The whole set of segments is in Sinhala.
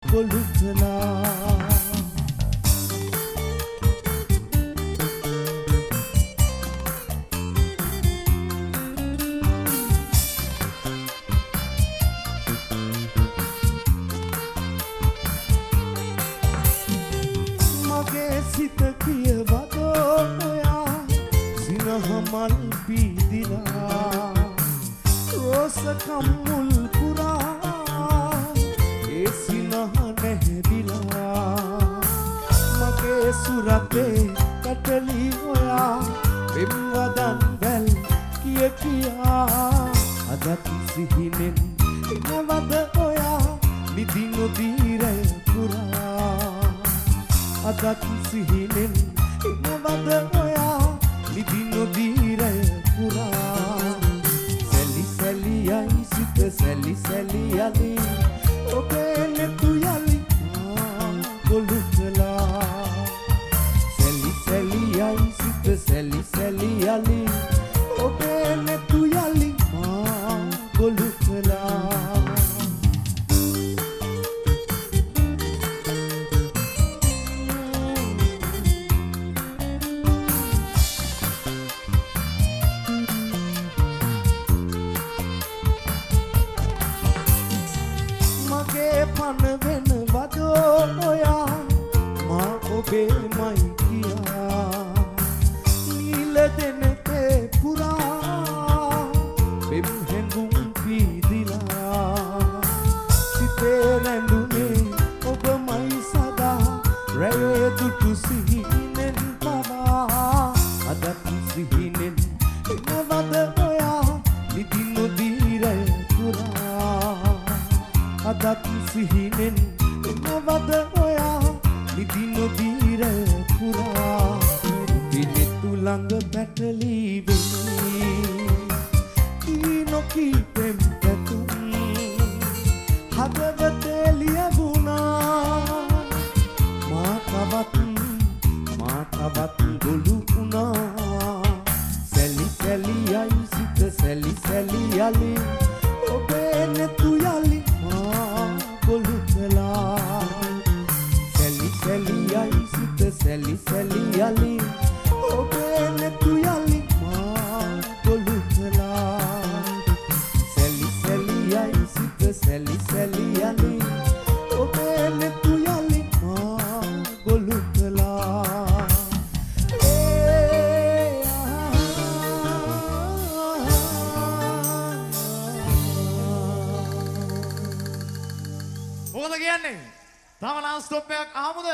ගොළුකලා මගේ සිත කියවදෝ ඔයා සිනහමල් පීදිලා රෝස කම්මුල් පුරා ඒ සිනහ නැහැදිලා මගේ සුරතේ කටලි ඔයා පෙම්වදන් වැල් කිය කියා අදත් සිහිනෙන් එනවද ඔයා නිදි නොදීරය පුරා අදත් සිහිනෙන් එනවද ඔයා නිදි නොදීරය පුරා සැලි සැලියයි සිත සැලි සැලි යලි ඔබේ නෙතු යලි ගොළුකලා සැලි සැලියයි සිත සැලි සැලි යලි ඔබේ නෙතු යලි ගොළුකලා පන වෙන වදෝ ඔයා මා ඔබේමයි කියා නීල දෙනතේ පුරා පෙම් හැඟුම් පීදිලා සිතේ රැඳුනේ ඔබමයි සදා රැයේ දුටු සිහිනෙන් පවා අදත් සිහිනෙන් එනවද ඔයා නිදි නොදීරය පුරා අදත් සිහිනෙන් එනවද ඔයා නිදි නොදීරය පුරා පිළිතු ළඟ පැටලී වෙන්නේ කී නොකී පෙම් පැතුම් හදවතේ ලියගුණා මා තවත් ගොළු වුණා සැලි සැලියයි සිත සැලි සැලි යලි ඔබේ නෙතු යලි ගොළුකලා සැලි සැලියයි සිත සැලි සැලි යලි ඔබේ නෙතු යලි ගොළුකලා සැලි සැලියයි සිත සැලි සැලි යලි ඔබේ නෙතු යලි ගොළුකලා මොකද කියන්නේ? තව නාස් ස්ටොප් එකක් ආමුද?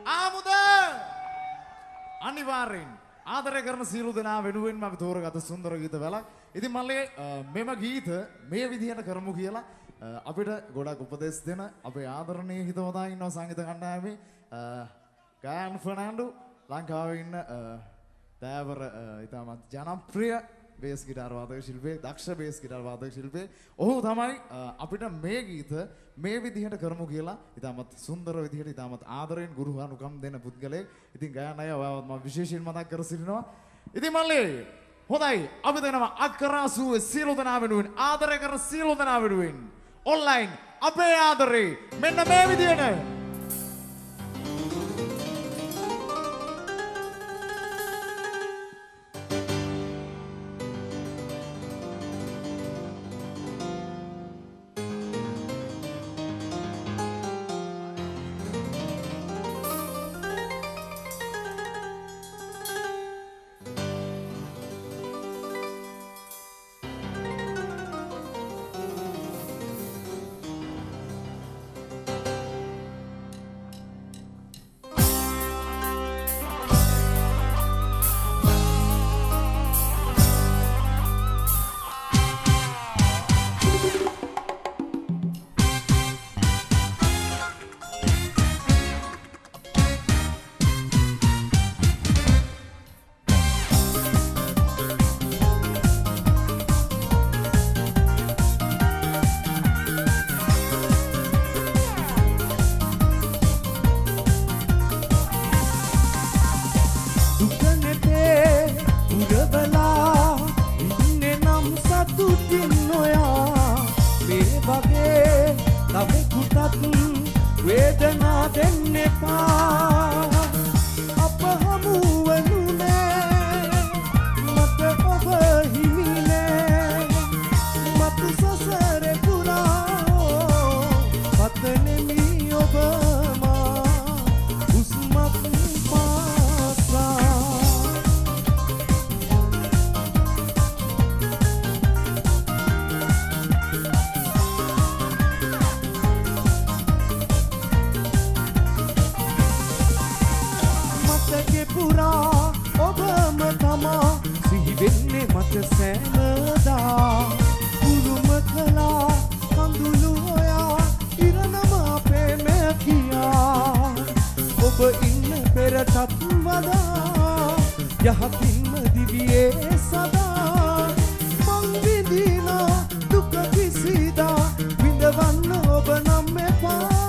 ආමුද? අනිවාර්යෙන් ආදරය කරන සියලු දෙනා වෙනුවෙන්ම අපි තෝරගත්ත සුන්දර ගීත වලක්. ඉතින් මල්ලේ මෙම ගීත මේ විදිහට කරමු කියලා අපිට ගොඩක් උපදෙස් දෙන අපේ ආදරණීය හිතවතා ඉන්නවා සංගීත කණ්ඩායමේ ගායන් ෆර්නෑන්ඩෝ ලංකාවේ ඉන්න දෑවර ඉතාමත් ජනප්‍රිය බේස් ගිටාර වාදක ශිල්පියෙක් දක්ෂ බේස් ගිටාර වාදක ශිල්පියෙක් ඔහු තමයි අපිට මේ ගීත මේ විදිහට කරමු කියලා ඉතාමත් සුන්දර විදිහට ඉතාමත් ආදරයෙන් ගුරුහානුකම් දෙන පුද්ගලයෙක්. ඉතින් ගායන අය ඔයාවත් මම විශේෂයෙන් මතක් කර සිටිනවා. ඉතින් මල්ලේ හොඳයි අපි දෙනවා අක්කරාසුවේ සියලු දෙනා වෙනුවෙන් ආදරය කරන සියලු දෙනා වෙනුවෙන් ඔන්ලයින් අපේ ආදරේ මෙන්න මේ විදිහට වේදනා දෙන්න එපා අප හමු වනු නෑ මට ඔබ හිමි නෑ මතු සසර පුරා පතනෙමි ඔබ මා උස්මත් පාසා පුරා ඔබම තමා සිහි වෙන්නේ මට සෑමදා උරුම කළා කඳුළු හොයා ඉරණම අපේ මෙය කියා ඔබ ඉන්න පෙරටත් වඩා යහතින්ම දිවියේ සදා මං විඳිනා දුක කිසිදා විඳවන්න ඔබ නම් එපා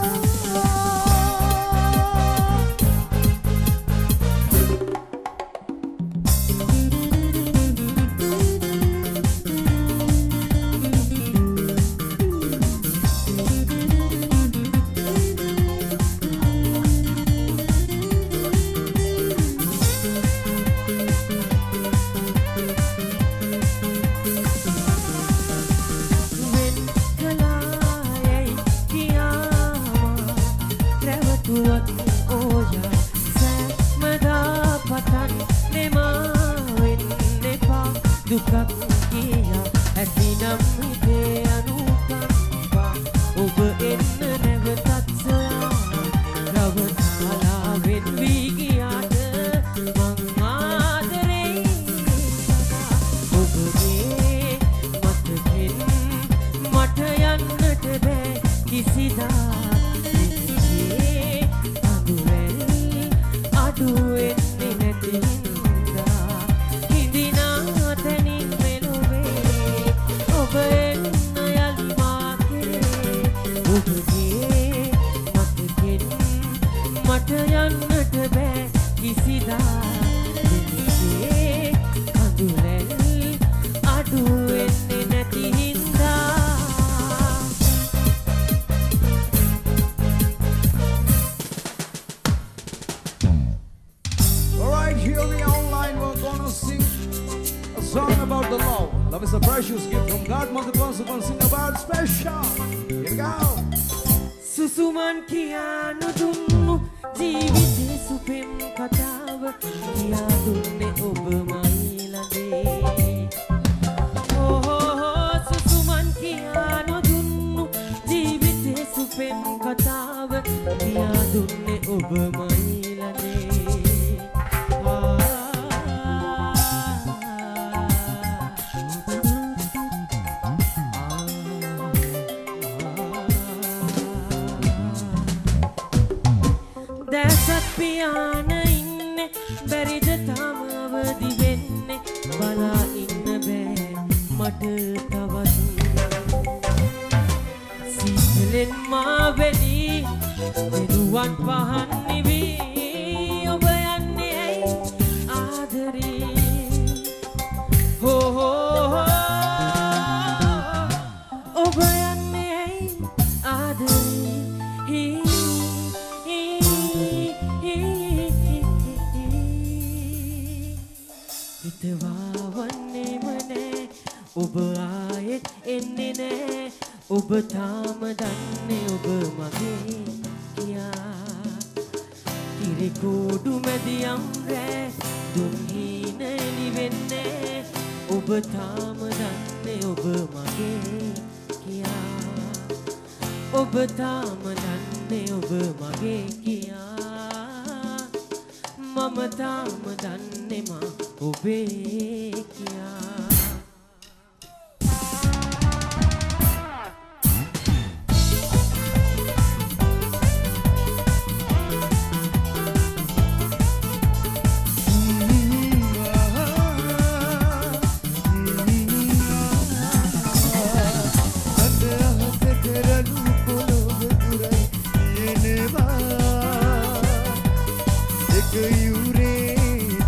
Yure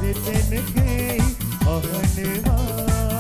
de tenke ahne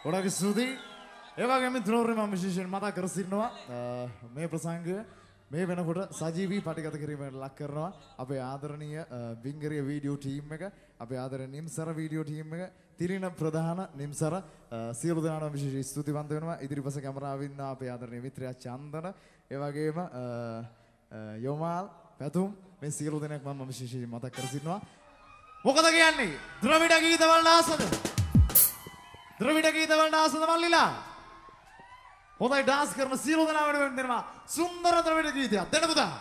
ගොඩක් ස්තුතියි. ඒ වගේම මිත්‍රවරුනි මම විශේෂයෙන් මතක් කර සිටිනවා මේ ප්‍රසංගය මේ වෙනකොට සජීවී පටිගත කිරීමට ලක් කරනවා අපේ ආදරණීය විංගරිය වීඩියෝ ටීම් එක, අපේ ආදරණීය නිම්සර වීඩියෝ ටීම් එක, තිරින ප්‍රධාන නිම්සර සියලු දෙනාටම විශේෂ ස්තුතිවන්ත වෙනවා. ඉදිරිපස කැමරාවෙන් ඉන්න අපේ ආදරණීය මිත්‍රයා චන්දන, ඒ වගේම යොමාල්, පැතුම් මේ සියලු දෙනෙක් මම විශේෂයෙන් මතක් කර සිටිනවා. මොකද කියන්නේ? ද්‍රවිඩ ගීත වලට ආසද? ද්‍රවිඩ ගීත වලට ආසද මල්ලිලා? හොඳයි ඩාන්ස් කරන සියලු දෙනා වෙනුවෙන් දෙනවා සුන්දර ද්‍රවිඩ ගීතයක්. දෙන්න පුතා.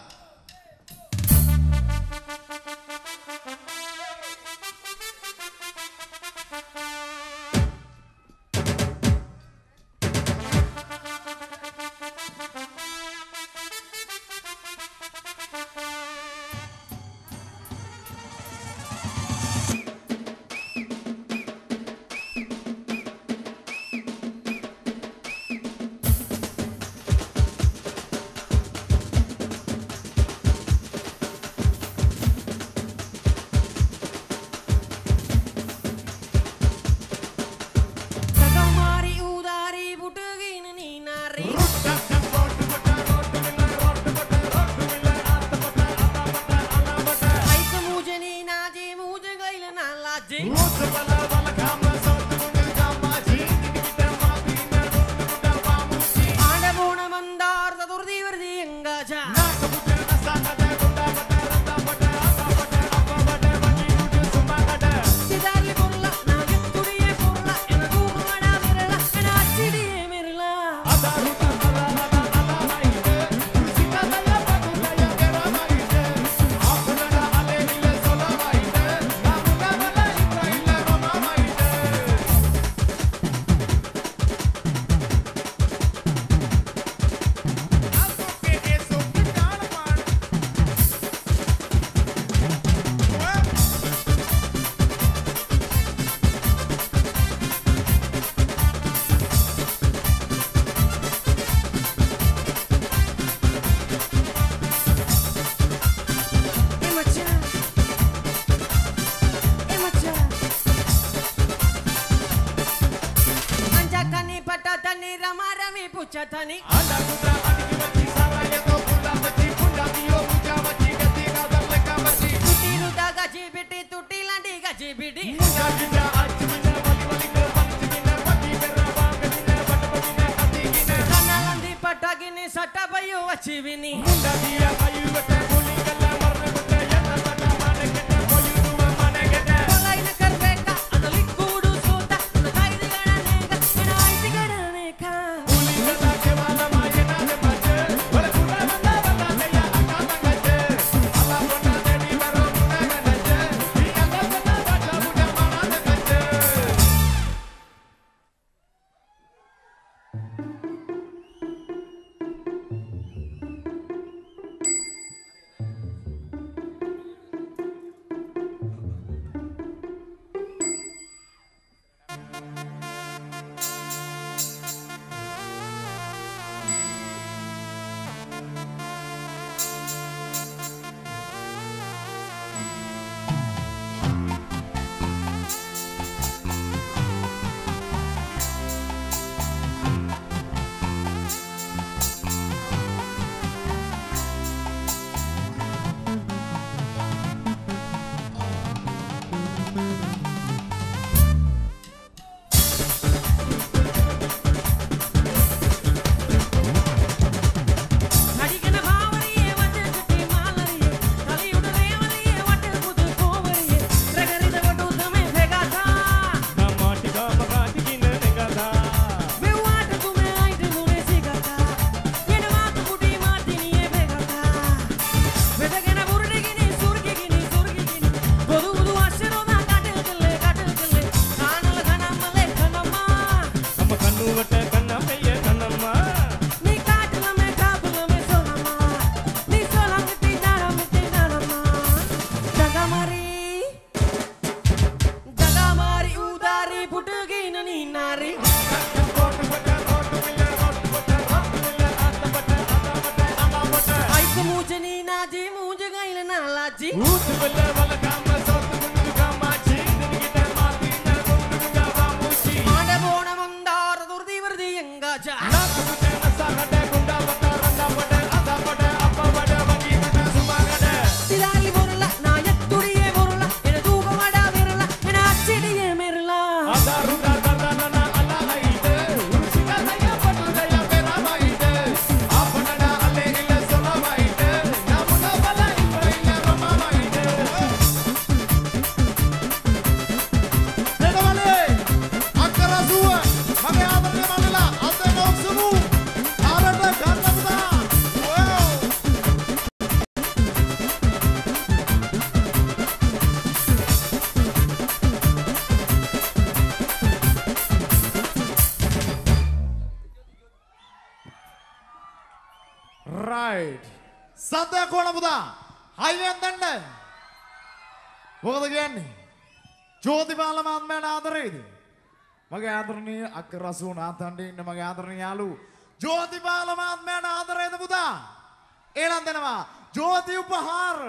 Tani anda putra adik bati saraya to punda bati punda dio puja bati gati gadar leka bati tuti ruda gaji biti tuti landi gaji bidi muda gina ajmina wali wali ke bati gina bati beraba gina bati gina ati gina kana landi patagini satabayu achivini muda dia ayu bata goli kala marna gutta yanna bata mane gena koyu duma mane gena polaina karbeka adali kudu sota kaidi gana nega ena aiti gana neka සද්දයක් ඕන පුතා. හයියෙන් දෙන්න. මොකද කියන්නේ? ජෝතිපාල මහත්මයාට ආදරේද? මගේ ආදරණීය අක්ක රසූ නාතන්ට ඉන්න මගේ ආදරණීය යාළුවෝ ජෝතිපාල මහත්මයාට ආදරේද පුතා? එළන් දෙනවා. ජෝති උපහාර.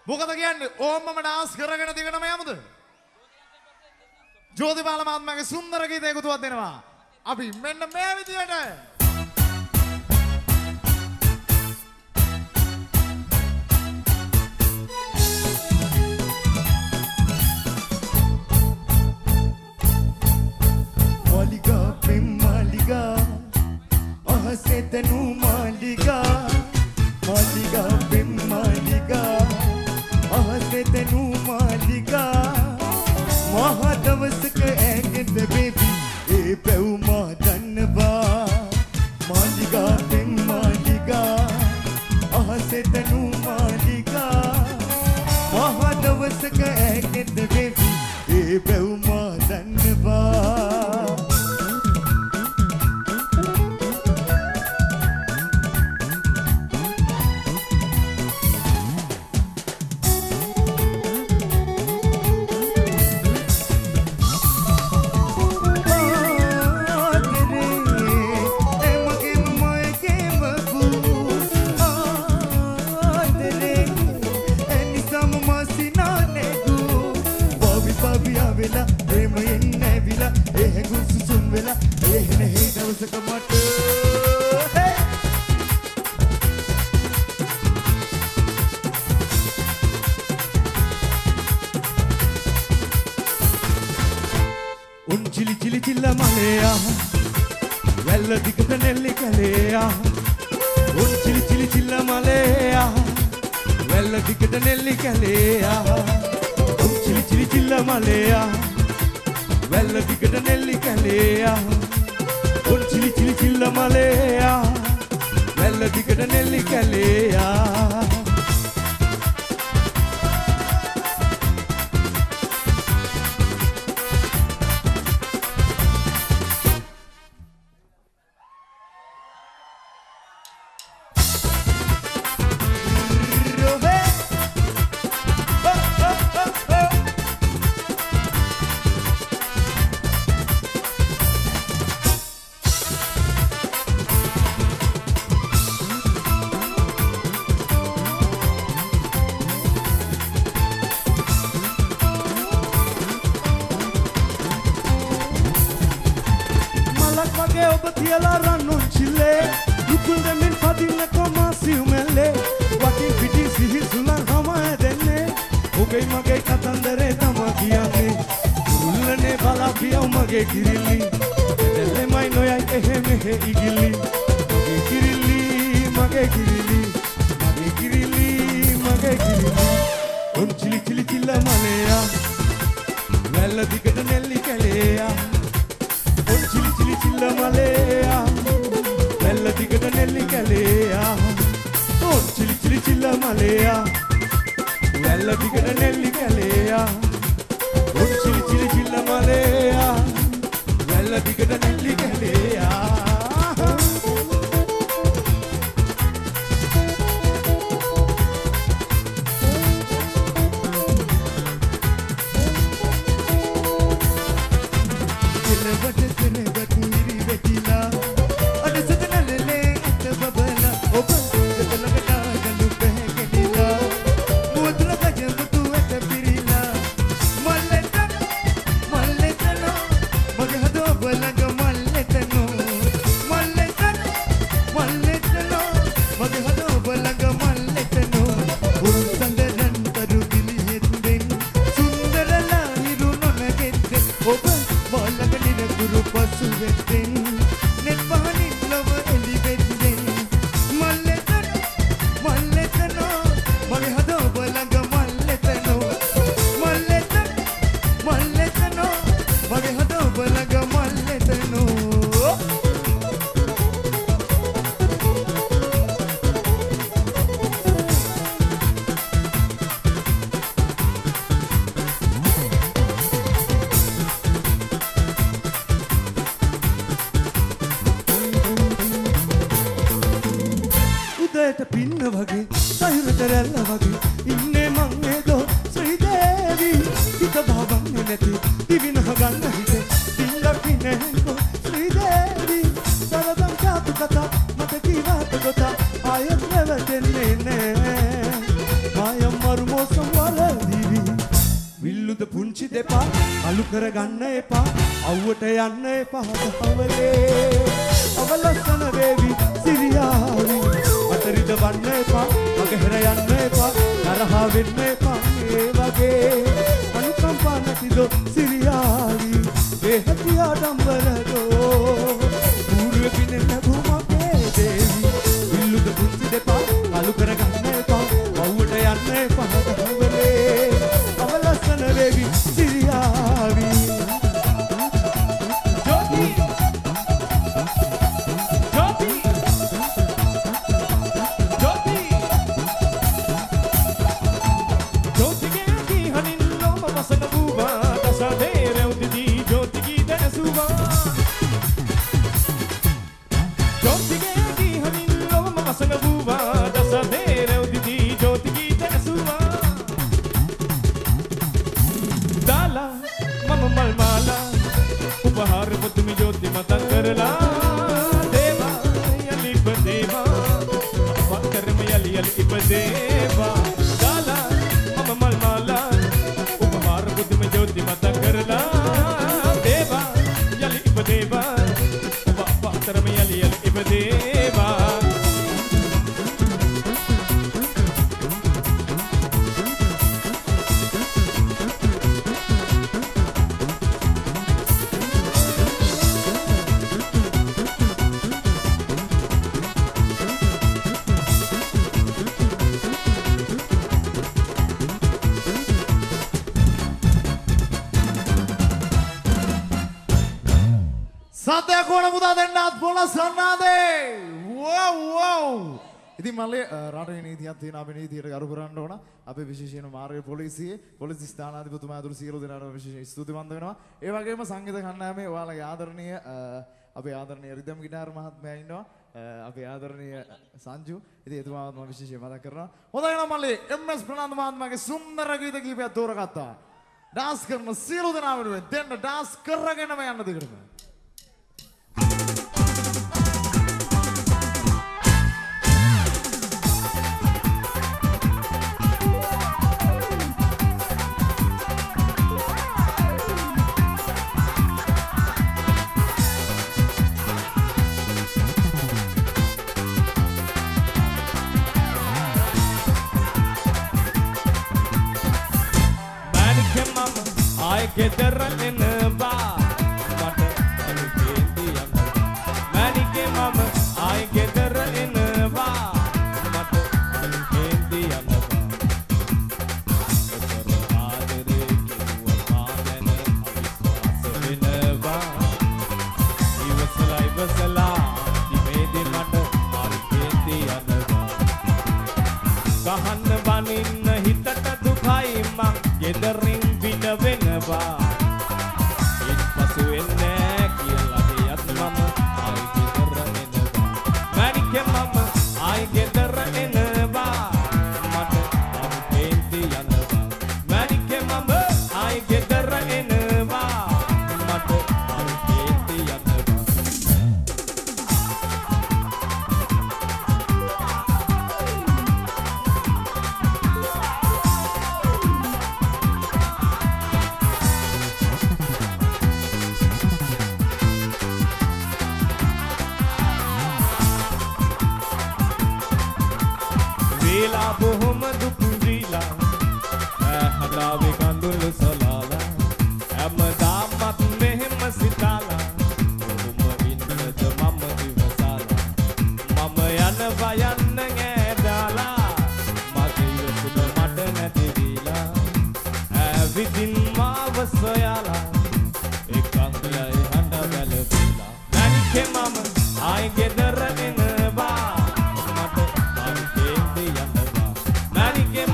මොකද කියන්නේ ඕම්මම ඩාන්ස් කරගෙන දිගටම යමුද? ජෝතිපාල මහත්මයාගේ සුන්දර ගීතයකුත් දෙනවා. අපි මෙන්න මේ විදියට මාලිගා පෙම් මාලිගා අහසේ තනු මාලිගා මාලිගා පෙම් මාලිගා ahasethenu maliga maha dawasaka ægenda baby e peuma danwa maliga pem maliga ahasethenu maliga maha dawasaka ægenda baby e peuma danwa වැල්ල දිගට නෙල්ලි කැලේ උන් චිලි චිලි චිල්ල මලේ වැල්ල දිගට නෙල්ලි කැලේ උන් චිලි චිලි චිල්ල මලේ වැල්ල දිගට නෙල්ලි කැලේ උන් චිලි චිලි චිල්ල මලේ වැල්ල දිගට නෙල්ලි කැලේ සත්‍ය කොන පුතා දෙන්නත් පොළසන්නාදේ. වව්. ඉතින් මල්ලේ රටේ නීතියක් තියෙන අපේ නීතියට ගරු කරන්න ඕන. අපේ විශේෂයෙන් මාර්ග පොලිසියේ පොලිස් ස්ථානාධිපතිතුමා ඇතුළු සියලු දෙනාට විශේෂ ස්තුතිවන්ත වෙනවා. ඒ වගේම සංගීත කණ්ඩායමේ ඔයාලගේ ආදරණීය අපේ ආදරණීය රිදම් ගිටාර් මහත්මයා ඉන්නවා. අපේ ආදරණීය සංජු. ඉතින් එතුමාවත් මම විශේෂයෙන් මතක් කරනවා. හොඳයි නම් මල්ලේ MS ප්‍රනාන්දු මහත්මයාගේ සුන්දර ගීත කීපයක් තෝරගත්තා. ඩාන්ස් කරන සියලු දෙනා වෙනුවෙන් දෙන්න ඩාන්ස් කරගෙනම යන්න දිගටම. ගෙදර එනවා මට අනිකේන්ති යනවා මැනිකේ මම ආයි ගෙදර එනවා මට අනිකේන්ති යනවා ඔතර ආදරේ කිව්වා මාගෙන අවිශ්වාස වෙනවා ඉවසලා ඉමේදී මට අනිකේන්ති යනවා ගහන්න බනින්න හිතට දුකයි මං ගෙදරින් විඳ වෙනවා ඉන්පසු එන්නේ කියලා කියත් මම ආයි ගෙදර එනවා මැනිකේ මම ආයි ගෙදර එනවා මට අනිකේන්ති යනවා මැනිකේ මම ආයි ගෙදර එනවා මට අනිකේන්ති යනවා Vela bohum dupundila hadawe kandul salala amadamat mehem sitala bohum innad mama divasala mama yanawa yanna ngedala mage yusuna mata nathi vila avidin mawa soyala ekangiyai handa galapila nanike mama ay gedara enawa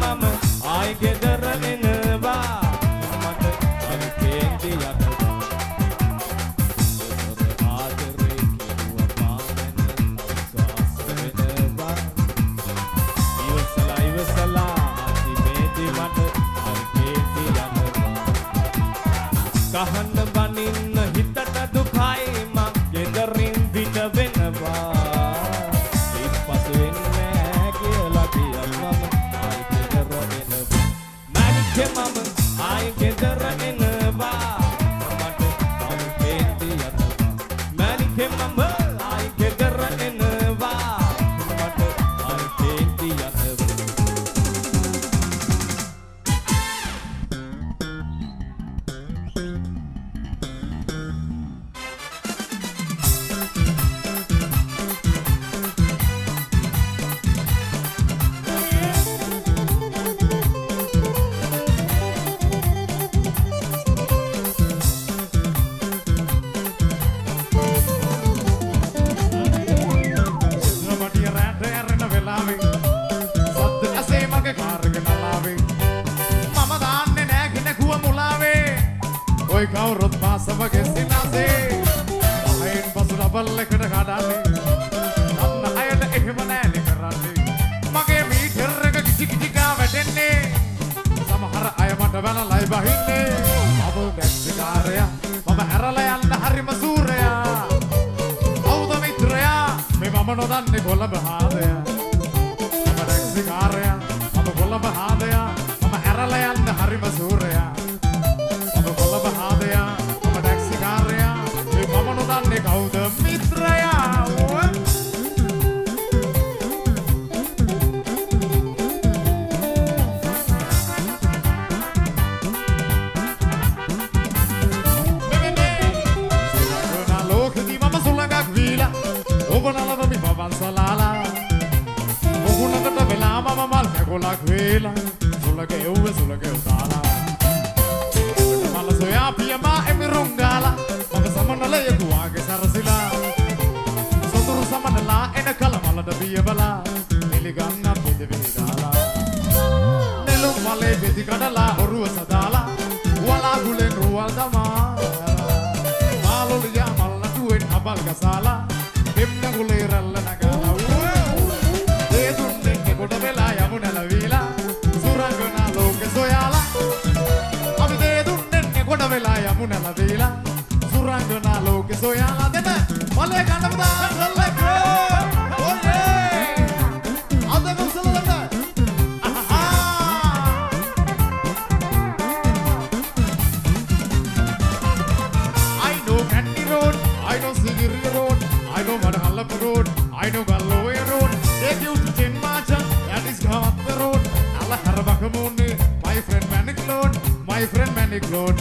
mama ay ගෙදර එනවා මට අනිකේන්ති යනවා ඔතන ආදරේ කිව්වා මාගෙන අවිශ්වාස වෙනවා ඉවසලා ඉමේදී මට අනිකේන්ති යනවා කහන්න බනින්න හිතට දුකයි මං ගෙදරින් පිට වෙනවා ඉස්පසු එන්නේ කියලා කියනවා mama ay ගෙදර එනවා මට අනිකේන්ති යනවා මැනිකේ මම ay ගෙදර එනවා මට අනිකේන්ති යනවා කවුරුත් මාසවගේ සිනාසේ අයින් පසු ලබල්ලකට කඩන්නේ අන්න අයට එහෙම නෑනේ කරන්නේ මගේ මීටර් එක කිචි කිචි ගා වැටෙන්නේ සමහර අය මට වැනලයි බහින්නේ මම ටැක්සිකාරයා මම හැරලා යන්න හරිම සූරයා කවුද මිත්‍රයා මේ මම නොදන්නේ කොළඹ හාදයා මම ටැක්සිකාරයා මම කොළඹ හාදයා මම හැරලා යන්න හරිම සූරයා කවුද මිත්‍රයා ලෝකෙදී මම සුළඟක් වීලා ඔබ නලවමි බවන් සලාලා ඔහුනකට වෙලා මම මල් නැගොලක් වේලා සුළඟ එව්ව සුළඟ උදාලා මල සොයා පියමා එමිරුංගාලා මම සමනල මලයෙකු වාගේ සරසිලා සොඳුරු සමනලා එන කලමලට බියබලා නිලිගන්න පොදෙවිලි දාලා නෙළුම් මලේ බෙදි කඩලා හොරුව සදාලා වලාකුලෙන් රුවල් දමා මාළොලියා මල්ලටුවෙන් අබල් ගසාලා දෙම්නගුලේ රැල්ල නගලා ඒ දුන්නේ කොට වෙලා යමු නැලවිලා සුරංගනා ලෝකෙ සොයාලා අපි දේ දුන්නේ කොට වෙලා යමු නැලවිලා සුරංගනා ලෝකෙ සොයාලා දෙන මලේ ගන්න පුතා රල්ලකෝ ඔයේ අද මුසලකට I know Candy Road, I know Sigiri Road, I know Madhallapur Road, I know Gallowe Road. Take you to Tin Marcha, that is Ghatha Road. Allah Harabakamuni, my friend Manic Road, my friend Manic Road.